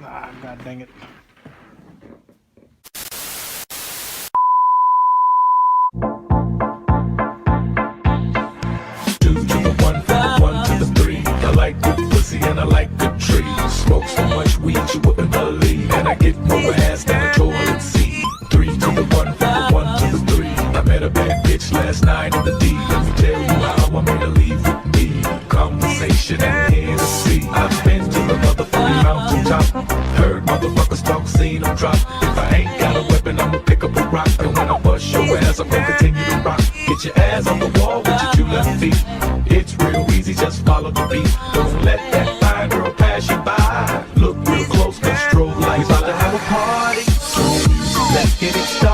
Ah, god dang it. Two to the one, from the one to the three. I like good pussy and I like good trees. Smoke so much weed you wouldn't believe, and I get more ass than a toilet seat. Three to the one, from the one to the three. I met a bad bitch last night in the D. Let me tell you how I made her leave with me. Conversation and Hennessy. I've been to the motherfucking mountaintop. Heard motherfuckers talk, seen them drop. If I ain't got a weapon, I'ma pick up a rock. And when I bust your ass, I'm gonna continue to rock. Get your ass on the wall with your two left feet. It's real easy, just follow the beat. Don't let that